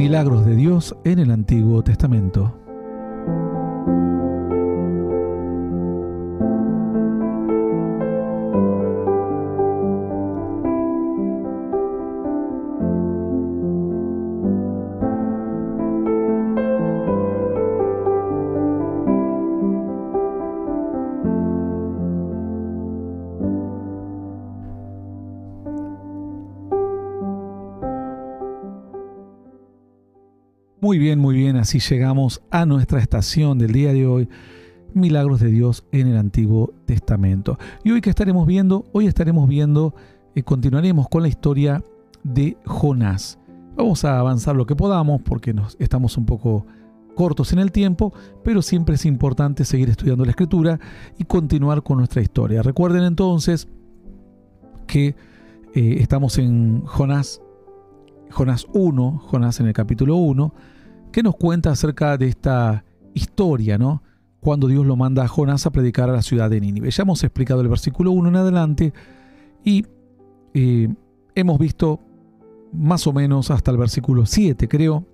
Milagros de Dios en el Antiguo Testamento. Muy bien, así llegamos a nuestra estación del día de hoy, Milagros de Dios en el Antiguo Testamento. Y hoy estaremos viendo, continuaremos con la historia de Jonás. Vamos a avanzar lo que podamos porque estamos un poco cortos en el tiempo, pero siempre es importante seguir estudiando la Escritura y continuar con nuestra historia. Recuerden entonces que estamos en Jonás 1, Jonás en el capítulo 1, que nos cuenta acerca de esta historia, ¿no? Cuando Dios lo manda a Jonás a predicar a la ciudad de Nínive. Ya hemos explicado el versículo 1 en adelante y hemos visto más o menos hasta el versículo 7, creo.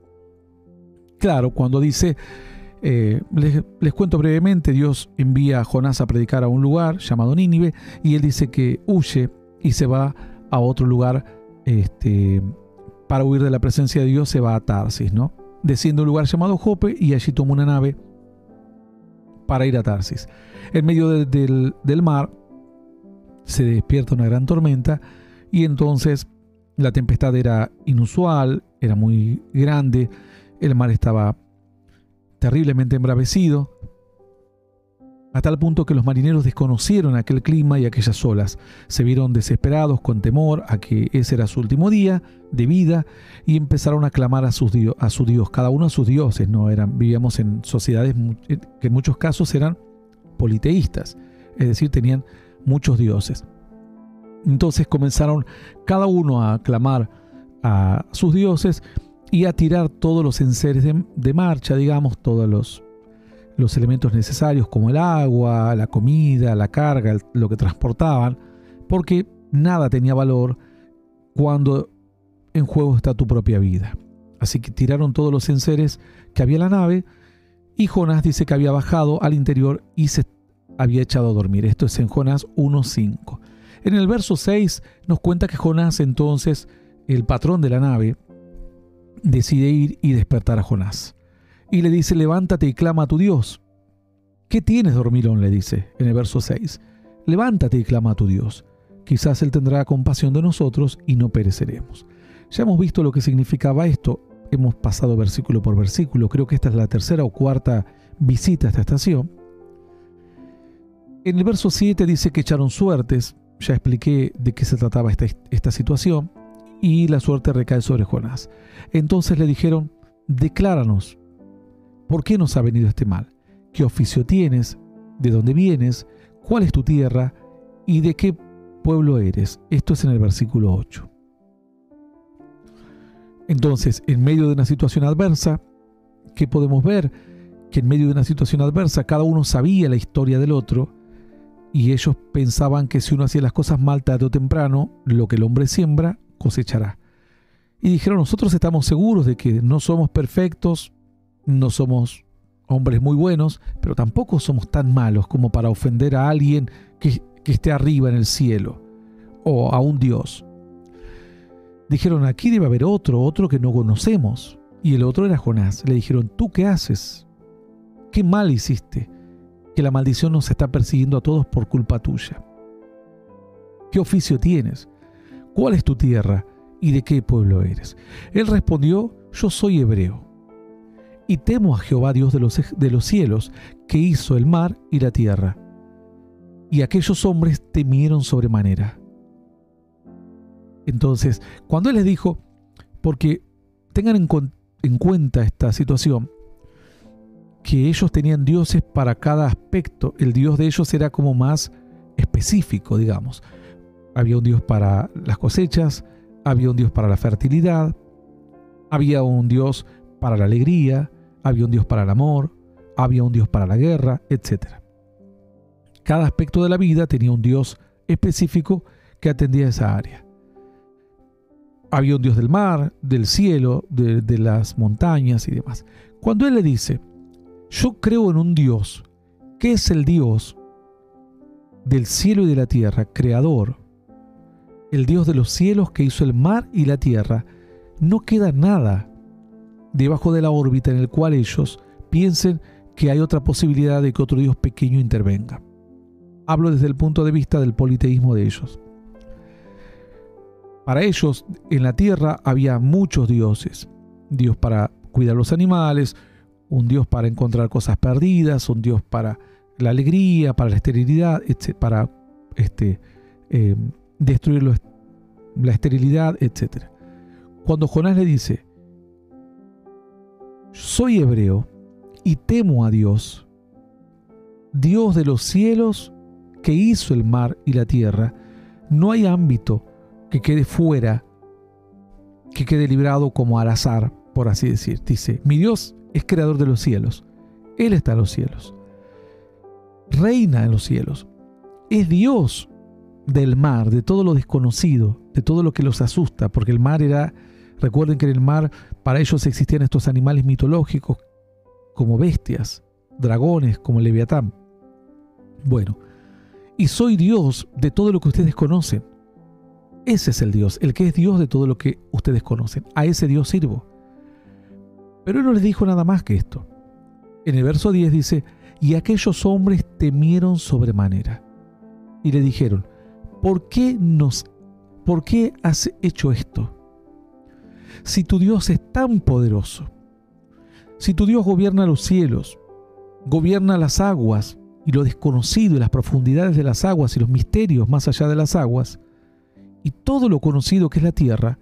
Claro, cuando dice, les cuento brevemente, Dios envía a Jonás a predicar a un lugar llamado Nínive y él dice que huye y se va a otro lugar, para huir de la presencia de Dios se va a Tarsis, ¿no? Desciende a un lugar llamado Jope y allí toma una nave para ir a Tarsis. En medio del mar se despierta una gran tormenta y entonces la tempestad era inusual, era muy grande, el mar estaba terriblemente embravecido, a tal punto que los marineros desconocieron aquel clima y aquellas olas. Se vieron desesperados con temor a que ese era su último día de vida y empezaron a clamar a su Dios, cada uno a sus dioses. Vivíamos en sociedades que en muchos casos eran politeístas, es decir, tenían muchos dioses. Entonces comenzaron cada uno a clamar a sus dioses y a tirar todos los enseres de marcha, digamos, todos los elementos necesarios como el agua, la comida, la carga, lo que transportaban, porque nada tenía valor cuando en juego está tu propia vida. Así que tiraron todos los enseres que había en la nave y Jonás dice que había bajado al interior y se había echado a dormir. Esto es en Jonás 1:5. En el verso 6 nos cuenta que Jonás, entonces, el patrón de la nave, decide ir y despertar a Jonás. Y le dice, levántate y clama a tu Dios. ¿Qué tienes, dormilón?, le dice en el verso 6. Levántate y clama a tu Dios. Quizás Él tendrá compasión de nosotros y no pereceremos. Ya hemos visto lo que significaba esto. Hemos pasado versículo por versículo. Creo que esta es la tercera o cuarta visita a esta estación. En el verso 7 dice que echaron suertes. Ya expliqué de qué se trataba esta situación. Y la suerte recae sobre Jonás. Entonces le dijeron, decláranos. ¿Por qué nos ha venido este mal? ¿Qué oficio tienes? ¿De dónde vienes? ¿Cuál es tu tierra? ¿Y de qué pueblo eres? Esto es en el versículo 8. Entonces, en medio de una situación adversa, ¿qué podemos ver? Que en medio de una situación adversa, cada uno sabía la historia del otro y ellos pensaban que si uno hacía las cosas mal tarde o temprano, lo que el hombre siembra, cosechará. Y dijeron, nosotros estamos seguros de que no somos perfectos, no somos hombres muy buenos, pero tampoco somos tan malos como para ofender a alguien que esté arriba en el cielo o a un Dios. Dijeron, aquí debe haber otro que no conocemos. Y el otro era Jonás. Le dijeron, ¿tú qué haces? ¿Qué mal hiciste? Que la maldición nos está persiguiendo a todos por culpa tuya. ¿Qué oficio tienes? ¿Cuál es tu tierra? ¿Y de qué pueblo eres? Él respondió, yo soy hebreo. Y temo a Jehová Dios de los cielos, que hizo el mar y la tierra. Y aquellos hombres temieron sobremanera. Entonces, cuando él les dijo, porque tengan en cuenta esta situación, que ellos tenían dioses para cada aspecto, el Dios de ellos era como más específico, digamos. Había un Dios para las cosechas, había un Dios para la fertilidad, había un Dios para la alegría, había un Dios para el amor, había un Dios para la guerra, etc. Cada aspecto de la vida tenía un Dios específico que atendía esa área. había un Dios del mar, del cielo, de las montañas y demás. Cuando él le dice, yo creo en un Dios, que es el Dios del cielo y de la tierra, creador, el Dios de los cielos que hizo el mar y la tierra, no queda nada debajo de la órbita en el cual ellos piensen que hay otra posibilidad de que otro Dios pequeño intervenga. Hablo desde el punto de vista del politeísmo de ellos. Para ellos, en la tierra había muchos dioses. Dios para cuidar los animales, un Dios para encontrar cosas perdidas, un Dios para la alegría, para la esterilidad, para destruir la esterilidad, etc. Cuando Jonás le dice, soy hebreo y temo a Dios, Dios de los cielos que hizo el mar y la tierra, no hay ámbito que quede fuera, que quede librado como al azar, por así decir. Dice, mi Dios es creador de los cielos, Él está en los cielos, reina en los cielos, es Dios del mar, de todo lo desconocido, de todo lo que los asusta, porque el mar era, recuerden que en el mar para ellos existían estos animales mitológicos como bestias, dragones, como el Leviatán. Bueno, y soy Dios de todo lo que ustedes conocen. Ese es el Dios, el que es Dios de todo lo que ustedes conocen. A ese Dios sirvo. Pero él no les dijo nada más que esto. En el verso 10 dice, y aquellos hombres temieron sobremanera. Y le dijeron, ¿por qué has hecho esto? Si tu Dios es tan poderoso, si tu Dios gobierna los cielos, gobierna las aguas y lo desconocido y las profundidades de las aguas y los misterios más allá de las aguas, y todo lo conocido que es la tierra,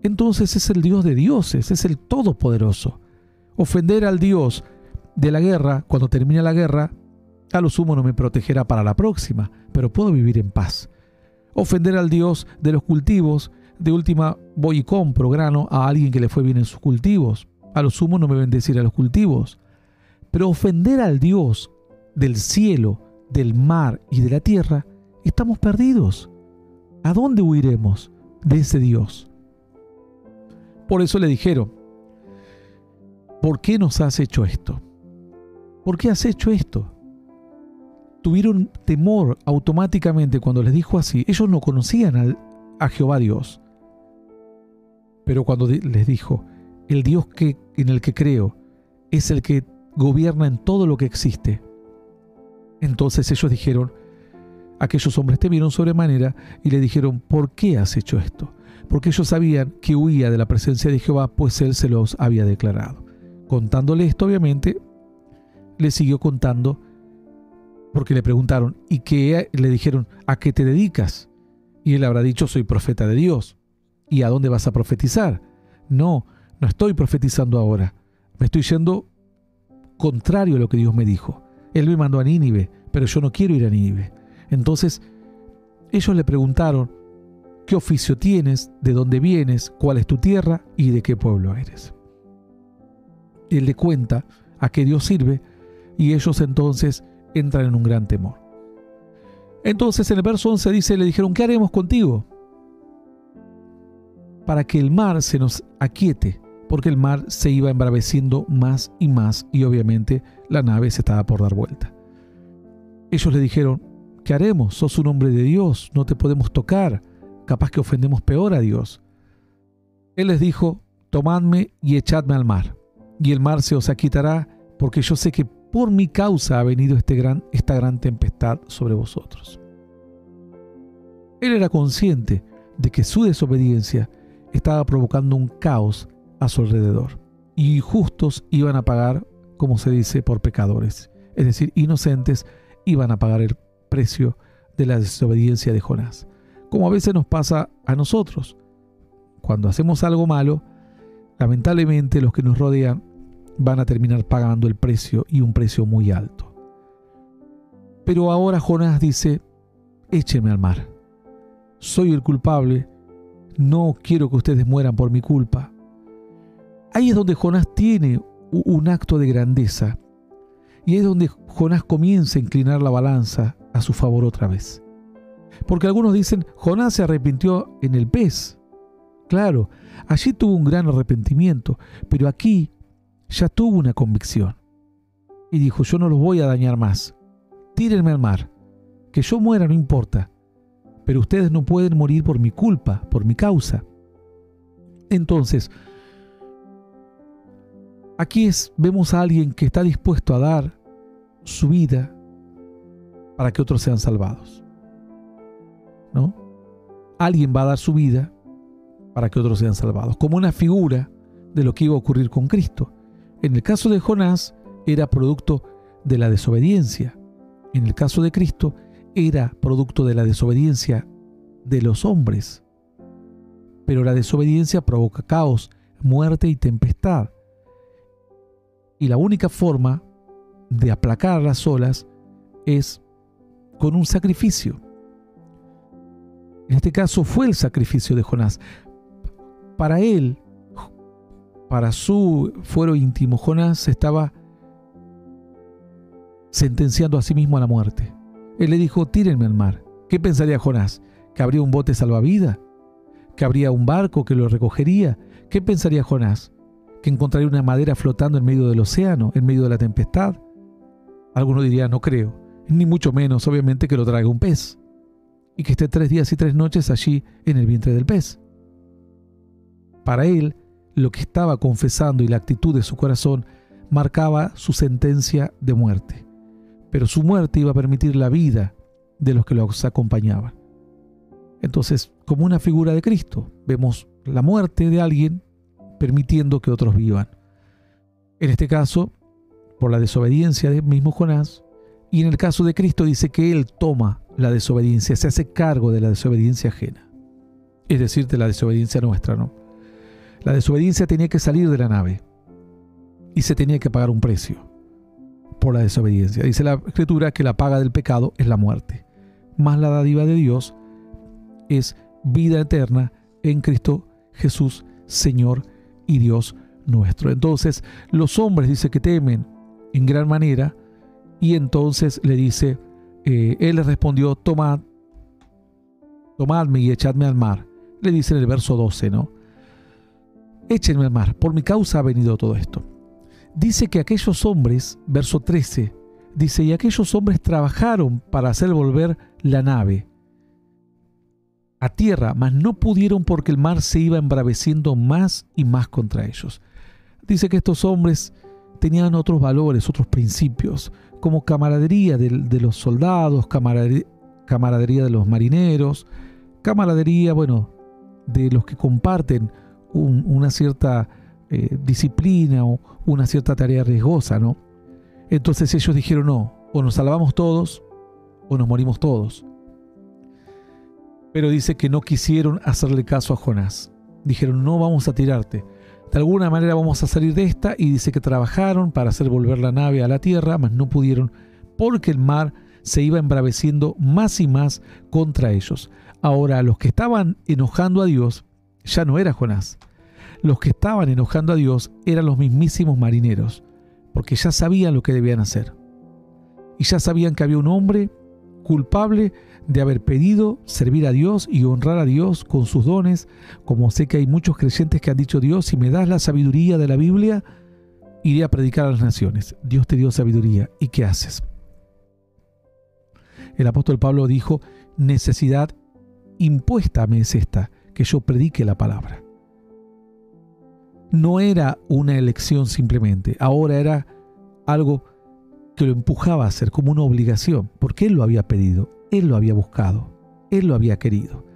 entonces es el Dios de dioses, es el Todopoderoso. Ofender al Dios de la guerra, cuando termine la guerra, a lo sumo no me protegerá para la próxima, pero puedo vivir en paz. Ofender al Dios de los cultivos, de última voy y compro grano a alguien que le fue bien en sus cultivos, a lo sumo no me bendecirá los cultivos. Pero ofender al Dios del cielo, del mar y de la tierra, estamos perdidos. ¿A dónde huiremos de ese Dios? Por eso le dijeron, ¿por qué nos has hecho esto? ¿Por qué has hecho esto? Tuvieron temor automáticamente cuando les dijo así. Ellos no conocían a Jehová Dios. Pero cuando les dijo, el Dios en el que creo es el que gobierna en todo lo que existe, entonces ellos dijeron, aquellos hombres temieron sobremanera y le dijeron, ¿por qué has hecho esto? Porque ellos sabían que huía de la presencia de Jehová, pues Él se los había declarado. Contándole esto, obviamente, le siguió contando, porque le preguntaron, ¿y qué? Le dijeron, ¿a qué te dedicas? Y él habrá dicho, soy profeta de Dios. ¿Y a dónde vas a profetizar? No estoy profetizando ahora. Me estoy yendo contrario a lo que Dios me dijo. Él me mandó a Nínive, pero yo no quiero ir a Nínive. Entonces, ellos le preguntaron, ¿qué oficio tienes? ¿De dónde vienes? ¿Cuál es tu tierra? ¿Y de qué pueblo eres? Él le cuenta a qué Dios sirve y ellos entonces entran en un gran temor. Entonces en el verso 11 dice, le dijeron, ¿qué haremos contigo? Para que el mar se nos aquiete, porque el mar se iba embraveciendo más y obviamente la nave se estaba por dar vuelta. Ellos le dijeron, ¿qué haremos? Sos un hombre de Dios, no te podemos tocar, capaz que ofendemos peor a Dios. Él les dijo, tomadme y echadme al mar, y el mar se os aquietará, porque yo sé que por mi causa ha venido esta gran tempestad sobre vosotros. Él era consciente de que su desobediencia estaba provocando un caos a su alrededor, y justos iban a pagar, como se dice, por pecadores, es decir, inocentes iban a pagar el precio de la desobediencia de Jonás. Como a veces nos pasa a nosotros, cuando hacemos algo malo, lamentablemente los que nos rodean van a terminar pagando el precio, y un precio muy alto. Pero ahora Jonás dice, échenme al mar. Soy el culpable, no quiero que ustedes mueran por mi culpa. Ahí es donde Jonás tiene un acto de grandeza, y es donde Jonás comienza a inclinar la balanza a su favor otra vez. Porque algunos dicen, Jonás se arrepintió en el pez, Claro, allí tuvo un gran arrepentimiento, pero aquí ya tuvo una convicción. Y dijo, yo no los voy a dañar más. Tírenme al mar. Que yo muera no importa, pero ustedes no pueden morir por mi culpa, por mi causa. Entonces, aquí vemos a alguien que está dispuesto a dar su vida para que otros sean salvados, ¿no? Alguien va a dar su vida para que otros sean salvados, como una figura de lo que iba a ocurrir con Cristo. En el caso de Jonás era producto de la desobediencia. En el caso de Cristo era producto de la desobediencia de los hombres. Pero la desobediencia provoca caos, muerte y tempestad. Y la única forma de aplacar las olas es con un sacrificio. En este caso fue el sacrificio de Jonás. Para él, para su fuero íntimo, Jonás se estaba sentenciando a sí mismo a la muerte. Él le dijo, tírenme al mar. ¿Qué pensaría Jonás? ¿Que habría un bote salvavidas? ¿Que habría un barco que lo recogería? ¿Qué pensaría Jonás? ¿Que encontraría una madera flotando en medio del océano, en medio de la tempestad? Alguno diría, no creo, ni mucho menos, obviamente, que lo traiga un pez y que esté 3 días y 3 noches allí en el vientre del pez. Para él, lo que estaba confesando y la actitud de su corazón marcaba su sentencia de muerte. Pero su muerte iba a permitir la vida de los que los acompañaban. Entonces, como una figura de Cristo, vemos la muerte de alguien permitiendo que otros vivan. En este caso, por la desobediencia del mismo Jonás, y en el caso de Cristo dice que Él toma la desobediencia, se hace cargo de la desobediencia ajena. Es decir, de la desobediencia nuestra, ¿no? La desobediencia tenía que salir de la nave y se tenía que pagar un precio por la desobediencia. Dice la Escritura que la paga del pecado es la muerte, más la dádiva de Dios es vida eterna en Cristo Jesús, Señor y Dios nuestro. Entonces los hombres dice que temen en gran manera, y entonces le dice, él les respondió, tomadme y echadme al mar. Le dice en el verso 12, ¿no? Échenme al mar, por mi causa ha venido todo esto. Dice que aquellos hombres, verso 13, dice, y aquellos hombres trabajaron para hacer volver la nave a tierra, mas no pudieron porque el mar se iba embraveciendo más y más contra ellos. Dice que estos hombres tenían otros valores, otros principios, como camaradería de los soldados, camaradería de los marineros, camaradería, bueno, de los que comparten una cierta disciplina o una cierta tarea riesgosa, ¿no? Entonces ellos dijeron, no, o nos salvamos todos o nos morimos todos. Pero dice que no quisieron hacerle caso a Jonás. Dijeron, no vamos a tirarte. De alguna manera vamos a salir de esta, y dice que trabajaron para hacer volver la nave a la tierra, mas no pudieron porque el mar se iba embraveciendo más y más contra ellos. Ahora, los que estaban enojando a Dios ya no era Jonás. Los que estaban enojando a Dios eran los mismísimos marineros, porque ya sabían lo que debían hacer. Y ya sabían que había un hombre culpable de haber pedido servir a Dios y honrar a Dios con sus dones, como sé que hay muchos creyentes que han dicho, Dios, si me das la sabiduría de la Biblia, iré a predicar a las naciones. Dios te dio sabiduría. ¿Y qué haces? El apóstol Pablo dijo, necesidad impuesta me es esta, que yo predique la palabra. No era una elección simplemente, ahora era algo que lo empujaba a hacer como una obligación, porque él lo había pedido, él lo había buscado, él lo había querido.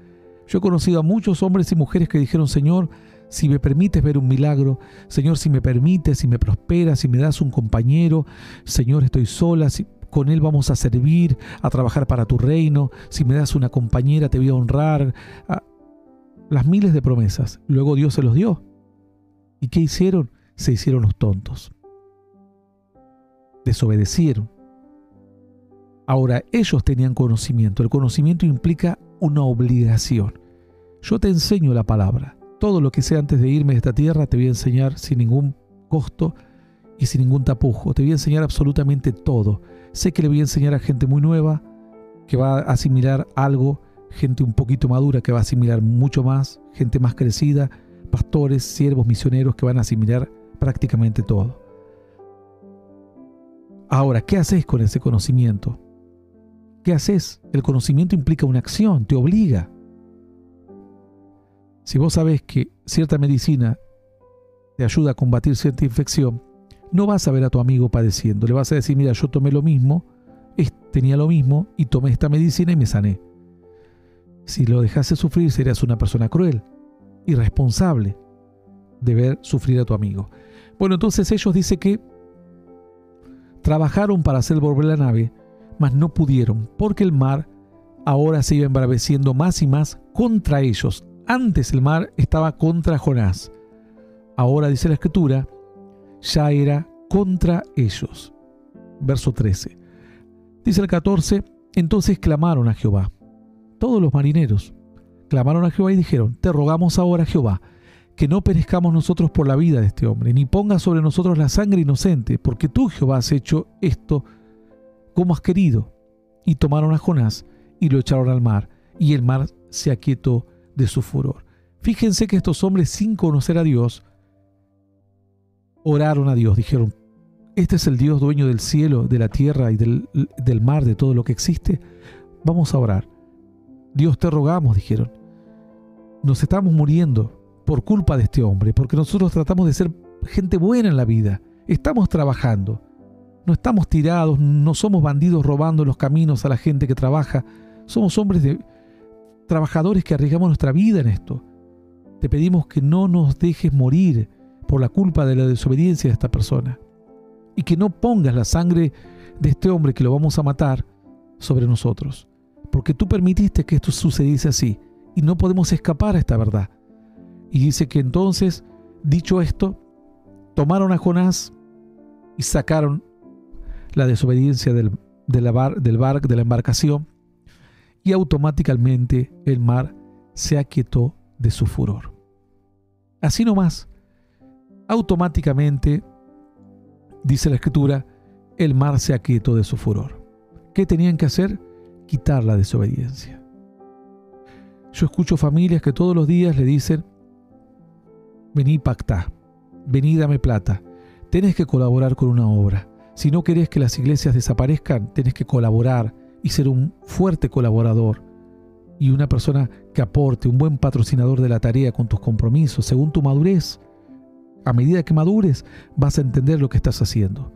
Yo he conocido a muchos hombres y mujeres que dijeron, Señor, si me permites ver un milagro, Señor, si me permites, si me prosperas, si me das un compañero, Señor, estoy sola, con él vamos a servir, a trabajar para tu reino, si me das una compañera te voy a honrar. Las miles de promesas, luego Dios se los dio. ¿Y qué hicieron? Se hicieron los tontos. Desobedecieron. Ahora, ellos tenían conocimiento. El conocimiento implica una obligación. Yo te enseño la palabra. Todo lo que sé antes de irme de esta tierra te voy a enseñar sin ningún costo y sin ningún tapujo. Te voy a enseñar absolutamente todo. Sé que le voy a enseñar a gente muy nueva que va a asimilar algo gente un poquito madura que va a asimilar mucho más, gente más crecida, pastores, siervos, misioneros que van a asimilar prácticamente todo. Ahora, ¿qué haces con ese conocimiento? ¿Qué haces? El conocimiento implica una acción, te obliga. Si vos sabés que cierta medicina te ayuda a combatir cierta infección, no vas a ver a tu amigo padeciendo. Le vas a decir, mira, yo tomé lo mismo, tenía lo mismo y tomé esta medicina y me sané. Si lo dejase sufrir, serías una persona cruel, irresponsable de ver sufrir a tu amigo. Bueno, entonces ellos dicen que trabajaron para hacer volver la nave, mas no pudieron, porque el mar ahora se iba embraveciendo más y más contra ellos. Antes el mar estaba contra Jonás. Ahora, dice la Escritura, ya era contra ellos. Verso 13. Dice el 14, entonces clamaron a Jehová. Todos los marineros clamaron a Jehová y dijeron, te rogamos ahora, Jehová, que no perezcamos nosotros por la vida de este hombre, ni pongas sobre nosotros la sangre inocente, porque tú, Jehová, has hecho esto como has querido. Y tomaron a Jonás y lo echaron al mar, y el mar se aquietó de su furor. Fíjense que estos hombres, sin conocer a Dios, oraron a Dios, dijeron, este es el Dios dueño del cielo, de la tierra y del mar, de todo lo que existe. Vamos a orar. Dios, te rogamos, dijeron. Nos estamos muriendo por culpa de este hombre, porque nosotros tratamos de ser gente buena en la vida. Estamos trabajando. No estamos tirados, no somos bandidos robando los caminos a la gente que trabaja. Somos hombres trabajadores que arriesgamos nuestra vida en esto. Te pedimos que no nos dejes morir por la culpa de la desobediencia de esta persona. Y que no pongas la sangre de este hombre que lo vamos a matar sobre nosotros. Porque tú permitiste que esto sucediese así. Y no podemos escapar a esta verdad. Y dice que entonces, dicho esto, tomaron a Jonás y sacaron la desobediencia de la embarcación, y automáticamente el mar se aquietó de su furor. Así nomás, automáticamente, dice la Escritura, el mar se aquietó de su furor. ¿Qué tenían que hacer? Quitar la desobediencia. Yo escucho familias que todos los días le dicen, vení pactá, vení dame plata, tenés que colaborar con una obra. Si no querés que las iglesias desaparezcan, tenés que colaborar y ser un fuerte colaborador y una persona que aporte, un buen patrocinador de la tarea con tus compromisos, según tu madurez. A medida que madures, vas a entender lo que estás haciendo.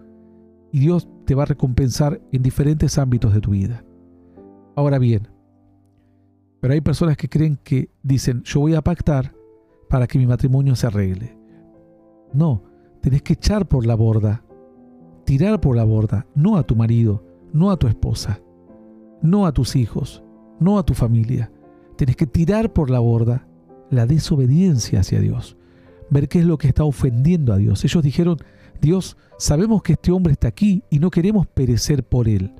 Y Dios te va a recompensar en diferentes ámbitos de tu vida. Ahora bien, pero hay personas que creen que dicen, yo voy a pactar para que mi matrimonio se arregle. No, tenés que echar por la borda, tirar por la borda, no a tu marido, no a tu esposa, no a tus hijos, no a tu familia. Tenés que tirar por la borda la desobediencia hacia Dios. Ver qué es lo que está ofendiendo a Dios. Ellos dijeron, Dios, sabemos que este hombre está aquí y no queremos perecer por él.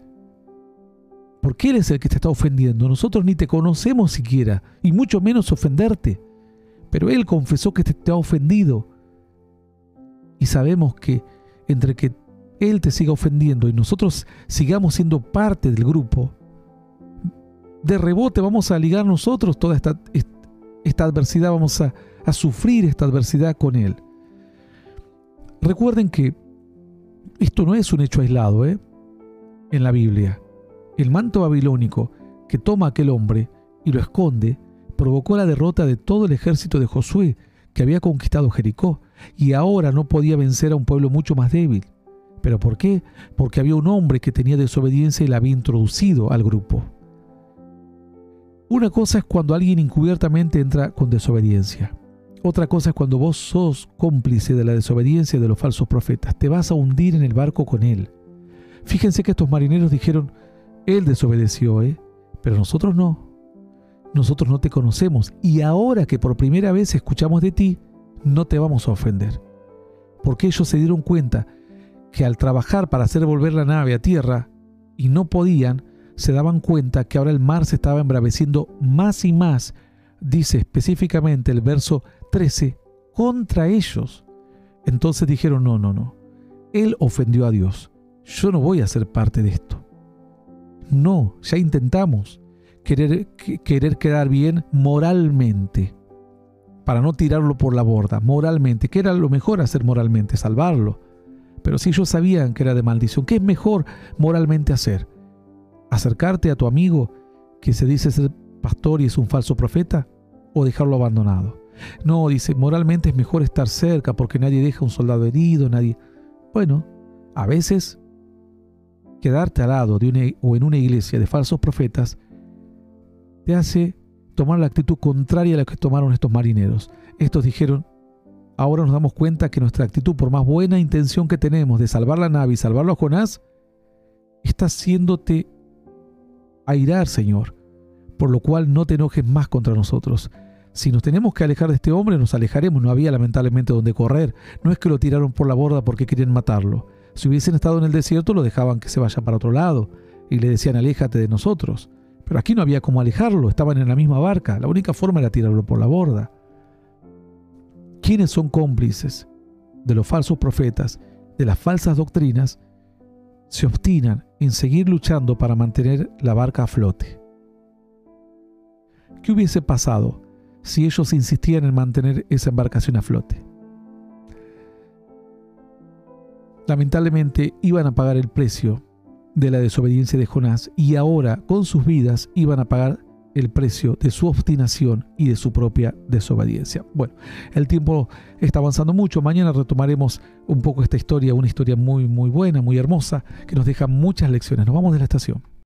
Porque él es el que te está ofendiendo. Nosotros ni te conocemos siquiera, y mucho menos ofenderte. Pero él confesó que te ha ofendido. Y sabemos que entre que él te siga ofendiendo y nosotros sigamos siendo parte del grupo, de rebote vamos a ligar nosotros toda esta adversidad, vamos a sufrir esta adversidad con él. Recuerden que esto no es un hecho aislado, en la Biblia. El manto babilónico que toma aquel hombre y lo esconde provocó la derrota de todo el ejército de Josué, que había conquistado Jericó, y ahora no podía vencer a un pueblo mucho más débil. ¿Pero por qué? Porque había un hombre que tenía desobediencia y la había introducido al grupo. Una cosa es cuando alguien encubiertamente entra con desobediencia. Otra cosa es cuando vos sos cómplice de la desobediencia de los falsos profetas. Te vas a hundir en el barco con él. Fíjense que estos marineros dijeron, él desobedeció, pero nosotros no. Nosotros no te conocemos, y ahora que por primera vez escuchamos de ti, no te vamos a ofender. Porque ellos se dieron cuenta que al trabajar para hacer volver la nave a tierra, y no podían, se daban cuenta que ahora el mar se estaba embraveciendo más y más, dice específicamente el verso 13, contra ellos. Entonces dijeron, no, él ofendió a Dios, yo no voy a ser parte de esto. No, ya intentamos. querer quedar bien moralmente, para no tirarlo por la borda, moralmente. ¿Qué era lo mejor hacer moralmente? Salvarlo. Pero si ellos sabían que era de maldición, ¿qué es mejor moralmente hacer? ¿Acercarte a tu amigo que se dice ser pastor y es un falso profeta? ¿O dejarlo abandonado? No, dice, moralmente es mejor estar cerca porque nadie deja un soldado herido, nadie... Bueno, a veces quedarte al lado o en una iglesia de falsos profetas te hace tomar la actitud contraria a la que tomaron estos marineros. Estos dijeron, ahora nos damos cuenta que nuestra actitud, por más buena intención que tenemos de salvar la nave y salvarlo a Jonás, está haciéndote airar, Señor, por lo cual no te enojes más contra nosotros. Si nos tenemos que alejar de este hombre, nos alejaremos. No había lamentablemente donde correr. No es que lo tiraron por la borda porque querían matarlo. Si hubiesen estado en el desierto, lo dejaban que se vaya para otro lado y le decían, aléjate de nosotros. Pero aquí no había cómo alejarlo, estaban en la misma barca. La única forma era tirarlo por la borda. ¿Quiénes son cómplices de los falsos profetas, de las falsas doctrinas? Se obstinan en seguir luchando para mantener la barca a flote. ¿Qué hubiese pasado si ellos insistían en mantener esa embarcación a flote? Lamentablemente iban a pagar el precio de la desobediencia de Jonás y ahora con sus vidas iban a pagar el precio de su obstinación y de su propia desobediencia. Bueno, el tiempo está avanzando mucho. Mañana retomaremos un poco esta historia, una historia muy, muy buena, muy hermosa, que nos deja muchas lecciones. Nos vamos de la estación.